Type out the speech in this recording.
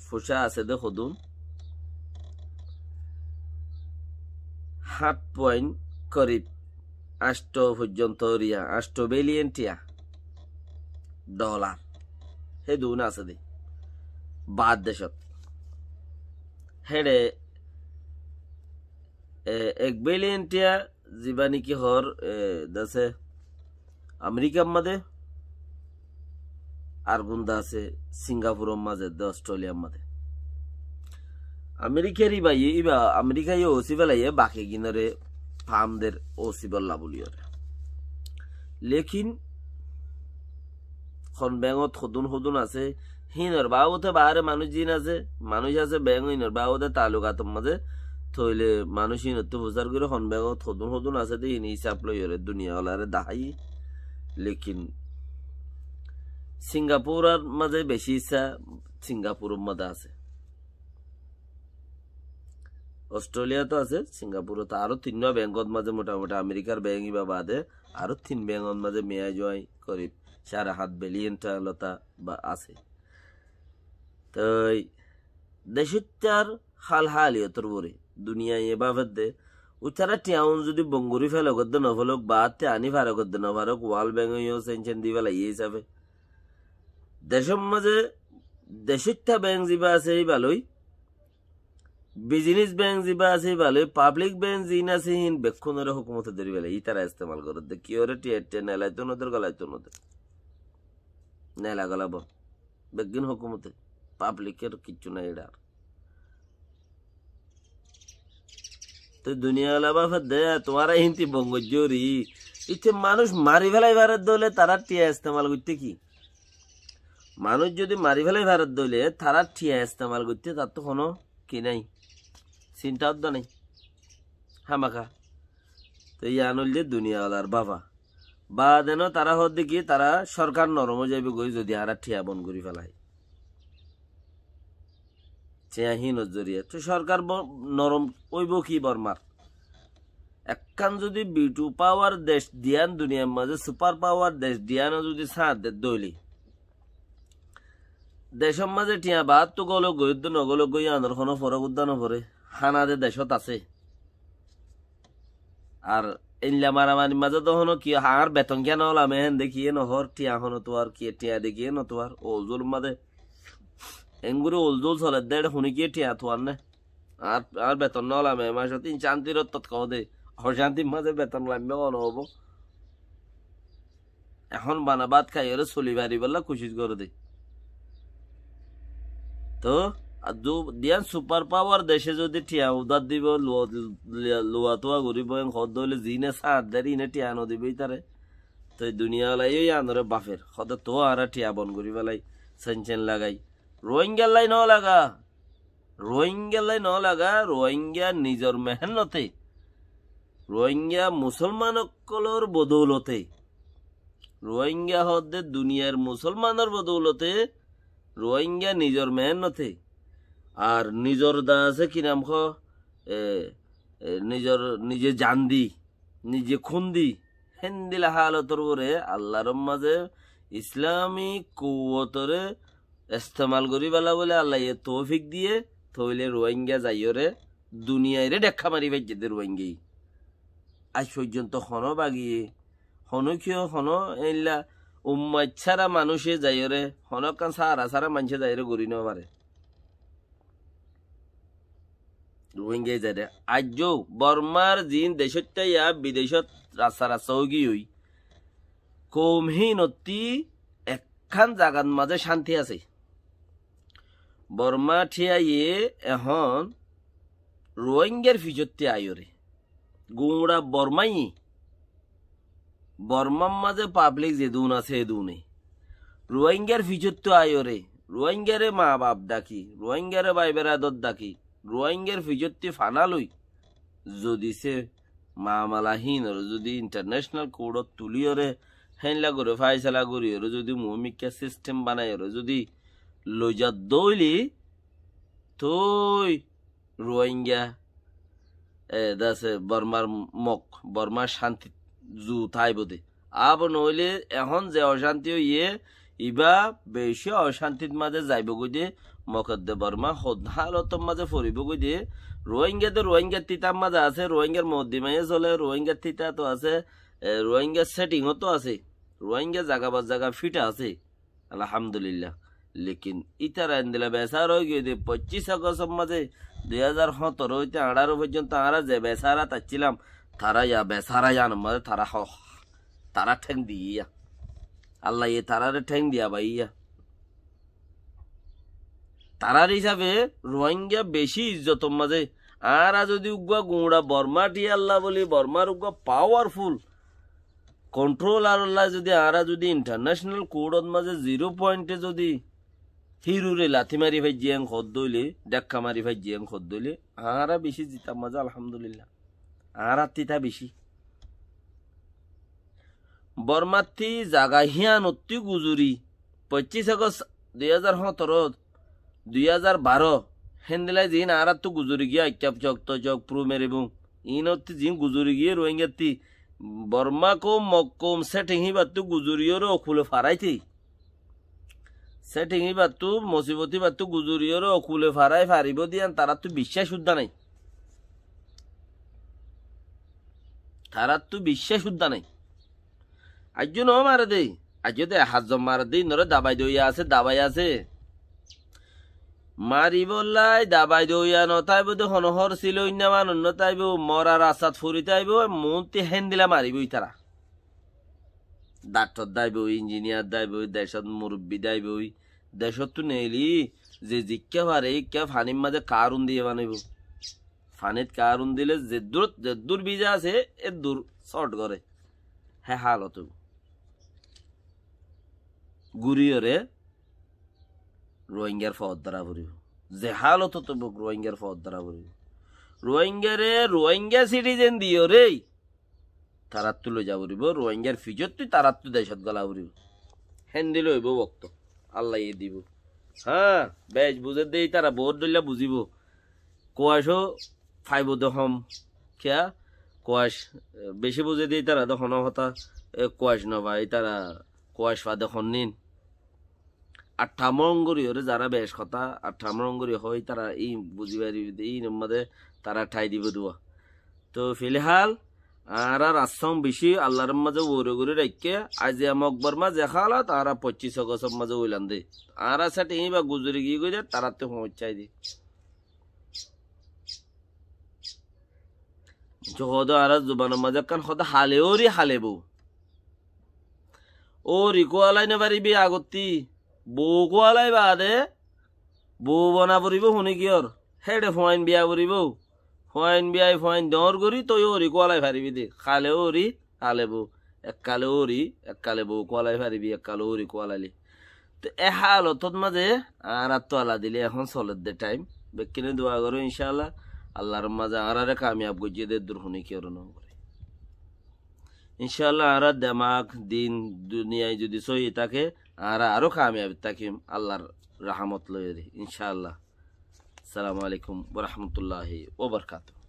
ফুসা আছে দেখো দুন 7 পয়েন্ট করিব 8 পর্যন্ত রিয়া 8 বিলিয়ন টিয়া ডলার হে দুন আছে দে বাদ দেশত হেডে 1 বিলিয়ন টিয়া জীবানী কি হর দাসে আমেরিকার মাঝে আর গুন্দা আছে সিঙ্গাপুরের মাঝে অস্ট্রেলিয়ার মাঝে আমেরিকার ইবা আমেরিকায় ওসি বেলাইয়ে বাকি গিনরে ফার্মদের ওসি বল্লা বলিয়রে লেকিন খন ব্যাঙত হদুন আছে হিনর বাউতে বাহারে মানুষ আছে ব্যাঙ হিনর বাউতে তালুকাতর মাঝে থইলে মানুষ হিনতে প্রচার করে খন ব্যাঙত হদুন আছে দে হিনি হিসাব লইরে দুনিয়া হলারে দাহাই লেকিন সিঙ্গাপুরের মাঝে বেশি ইচ্ছা সিঙ্গাপুরের মাঝে আছে অস্ট্রেলিয়া তো আছে সিঙ্গাপুরে তো আরো 3 ব্যাংকত মাঝে মোটামুটি আমেরিকার ব্যাংক ইবা বাদে আরো 3 ব্যাংকত মাঝে মেয়া জয় করিব 7.5 বিলিয়ন লতা বা আছে তো দেশটার হালিয়তর বরে দুনিয়া এভাবে দে উচারা টিয়াউন যদি বঙ্গুরি ফেলো গদ্দ নফলক বাদতে আনি ফারক গদ্দ নফারক ওয়াল ব্যাংক সেনচেন দিবেলা ইয়ে হিসাবে দেশের মাঝে দেশিকটা ব্যাংক যা আছে এই ভালোই বিজনেস ব্যাংক যা আছে ভালোই পাবলিক ব্যাংক জিন আছে হিন বেক্ষণের হুকুমতে ধরি বেলা ই তারা ইস্তেমাল করে দে কি ওরে টিয়ারটে নেলাইতো নদের গলাইতো নদের নেলা গলাব বেগিন হুকুমতে পাবলিকের কিচ্ছু নাই এটা তো দুনিয়া লাবা দে তোমারা হিন্তি বঙ্গজরি ইচ্ছে মানুষ মারি ফেলাই ভারত দলে তারা টিয়া ইস্তেমাল করতে কি মানুষ যদি মারি ফেলাই ভারত দলে তারা টিয়া ইস্তেমাল করতে তার তো কোনো কি নাই চিন্তা নাই হামাখা তো ই আনল যে দুনিয়াওয়ালার বাবা বা দেন তারা হদ দেখি তারা সরকার নরম যাইবে গই যদি হারা ঠিয়া বন করি ফেলাই চেয়াহীন জরিয়ে তো সরকার নরম ওইব কি বর্মার একখান যদি বিটু পাওয়ার দেশ দিয়ান দুনিয়ার মাঝে সুপার পাওয়ার দেশ দিয়ানো যদি সাথ দে দইলি দেশের মাঝে টিয়া বাদ তো গল গইদ্য নগল গই আনর কোনো ফরক উদ্যান পরে হানাদে দেশত আছে আর ইল্লা মারামারির মাঝে তখন কি হার বেতন কেন হলাম হেন দেখিয়ে নহর টিয়া হনো তো আর কি টিয়া দেখিয়ে ন তো আর ওজুর মাঝে এঙ্গুরে ওলজোল চলে দেড় শুনি কি টিয়া তো আর না আর বেতন নলাম এ মাসে 3 শান্তির তৎকাও দে অশান্তির মাঝে বেতন লাগবে কোন হব এখন বানাবাদ খাই ওরে চলি বাড়ি বললা খুশি করে দে তো দিয়ান সুপার পাওয়ার দেশে যদি টিয়া উদার দিব লোয়া তোয়া গরিব হদ দইলে জিনে সাত দেরি ইনে টিয়া নদিবই তারে তো দুনিয়া লাই ওই আনরে বাফের হদ তো আর টিয়া বন করি বেলাই সেনচেন লাগাই রোহিঙ্গালাই ন লাগা রোহিঙ্গা নিজর মেহনতে রোহিঙ্গা মুসলমানসকলৰ বদৌলতে রোহিঙ্গা হদে দুনিয়ার মুসলমানের বদৌলতে রোহিঙ্গা নিজর মেহনতে আর নিজর দা আছে কি নাম নিজে জান্দি নিজে খুন্দি হেন্দিলা হালতর করে আল্লাহর মাঝে ইসলামী কুয়তরে ইস্তেমাল করি বেলা বলে আল্লাহ তৌফিক দিয়ে থইলে রোহিঙ্গা যাইরে দুনিয়ায় দেখা মারি ভাইজে রোহিঙ্গি আজ পর্যন্ত হন বাগিয়ে হনকিও হন এইলা উম্মাদ ছাড়া মানুষে যাইরে হনকান সারা মানুষে যাইরে গড়ি নেওয়া পারে রোহিঙ্গা যাই আজ বর্মার জিন দেশত বিদেশত রাস্তা হই কমহীনতি একখান জাগার মাঝে শান্তি আছে বর্মা ঠিয়াইয়ে এখন রোহিঙ্গার ফিজতে আয়রে গুমড়া বর্মার মাঝে পাবলিক যে দুন আছে দুনে রোহিঙ্গার ফিজত আয়রে রোহিঙ্গারে মা বাপ ডাকি রোহিঙ্গারে ভাই বেড়াদত ডাকি রোহিঙ্গার ফিজতে ফানালই যদি সে মামালাহীন যদি ইন্টারন্যাশনাল কোর্টত তুলিয়রে হেনলা করে ফাইসলা করিয়রে যদি মমিকা সিস্টেম বানাইরে যদি লইজা দইলি তুই রোহিঙ্গা দাসে বর্মার শান্তি জু থাই বোধে আব নইলে এখন যে অশান্তি ইয়ে ইবা বেশি অশান্তির মাঝে যাইব গই দিয়ে মকদ্দে বর্মা হালতর মাঝে ফরিব গই দিয়ে রোহিঙ্গার তিতার মাঝে আছে, রোহিঙ্গার মধ্যমাইয়ে চলে, রোহিঙ্গার তিতা তো আছে, রোহিঙ্গার সেটিংও তো আছে, রোহিঙ্গা জাগা বা জাগা ফিটা আছে আলহামদুলিল্লাহ। লেকিন ইতার আইন দিলে বেসার হয়ে গিয়ে 25 আগস্ট মাঝে 2017 হইতে 18 পর্যন্ত আমরা যে বেসারা তাচ্ছিলাম তারা ইয়া বেসারা জান মাঝে তারা ঠেং দিয়া আল্লাহ ইয়ে তারারে ঠেং দিয়া ভাইয়া। তারার হিসাবে রোহিঙ্গা বেশি ইজ্জত মাঝে। আর যদি উগুয়া গুঁড়া বর্মা টি আল্লাহ বলি বর্মার উগুয়া পাওয়ারফুল কন্ট্রোল আর আল্লাহ যদি আরা যদি ইন্টারন্যাশনাল কোর্টত মাঝে 0 পয়েন্টে যদি হিরুরে লাথি মারি ভাই জিয়াং খদ দইলে ডাক্কা মারি ভাই জিয়াং খদ দইলে আরা বেশি জিতাম মাঝে আলহামদুলিল্লাহ। আরা তিতা বেশি বর্মার্থী জাগা হিয়ান অতি গুজুরি 25 আগস্ট 2017 2012 হেন্দিলাই জিন আরা তো গুজুরি গিয়া ইত্যাপ চক তো চক প্রু মেরিবু ইনতি জিন গুজুরি গিয়ে রোহিঙ্গাতি বর্মা কো মক্কম সেটিং হি বাতু গুজুরিয়র অকুলে ফারাইতি সেটিং হি বাতু মুসিবতি বাতু গুজুরিয়র অকুলে ফারাই ফারিব দিয়ান তারা তো বিশ্বাস উদ্দা নাই, তারা তো বিশ্বাস উদ্দা নাই। আজ ন মারে দেই আজ দে হাজম মারে দেই নরে দাবাই দইয়া আছে দাবাই আছে মারি বললাই দাবাই দইয়া নতাইব দে হনহর ছিল ইন্না মানুষ নতাইব মরার আসাদ ফুরিতাইব মন্তি হেন্দিলা মারিবই তারা। ডাক্তার দাইব, ইঞ্জিনিয়ার দাইব, দেশত মুরব্বী দাইব, দেশত তো নেইলি যে জিজ্ঞা পারে ইকা ফানির মাঝে কারুন দিয়ে বানাইব। ফানিত কারুন দিলে যে দূর বিজা আছে এ দূর শর্ট করে হ্যাঁ হালত গুড়িয়রে রোহিঙ্গার ফদ দ্বারা ভরিব যে হালত তো রোহিঙ্গার ফদ দ্বারা ভরিব। রোহিঙ্গা সিটিজেন দিও রে তারাত তো লই যাবরিব রোহিঙ্গার ফিজত তুই তারাত তো দেশত গলা ভরিব হেন্দি লইব বক্ত আল্লাহ ইয়ে দিব। হ্যাঁ বেশ বুঝে দেই তারা বহুত দলিয়া বুঝিব কোয়াশও ফাইব দহম খেয়া কোয়াশ বেশি বুঝে দিই তারা দখন হতা কোয়াশ নবাই তারা কোয়াশ ফা দখন নিন আঠামরঙ্গরি ওরে যারা বেশ কথা আঠামরঙ্গরি হয় তারা এই বুঝিবারি এই মধ্যে তারা ঠাই দিব দোয়া। তো ফিলহাল আর আসাম বেশি আল্লাহর মাঝে ওরে করে রাখকে আজ মকবর মাঝে খালা তারা 25 আগস্ট মাঝে ওইলান দে আর সাথে এই বা গুজরি গিয়ে গিয়ে তারা তো পৌঁছাই দি যদ আর জুবানের মাঝে কান সদা হালে ওরি হালেবো ও রিকোয়ালাই না পারিবি আগতি বউ কোয়ালাই বাদে বউ বনা পড়িব শুনি কিয়র হেডে ফয়েন বিয়া পড়িব ফয়েন বিয়াই ফয়েন দর করি তই ওরি কোয়ালাই পারিবি দে খালে ওরি হালে বউ এককালে ওরি এককালে বউ কোয়ালাই পারিবি এককালে ওরি কোয়ালাইলি। তো এ হালতত মাঝে আর তো আলা দিলে এখন চলের দে টাইম বেকিনে দোয়া করো ইনশাআল্লাহ আল্লাহর মাঝে আরারে কামিয়াব গজিয়ে দে দূর শুনি কিয়র ন করে ইনশাআল্লাহ আর দেমাগ দিন দুনিয়ায় যদি সহি থাকে আর আরো কামিয়াব থাকিম আল্লাহর রহমত লয়ে ইনশাআল্লাহ। আসসালামু আলাইকুম ওয়া রাহমাতুল্লাহি ওয়া বারাকাতুহু।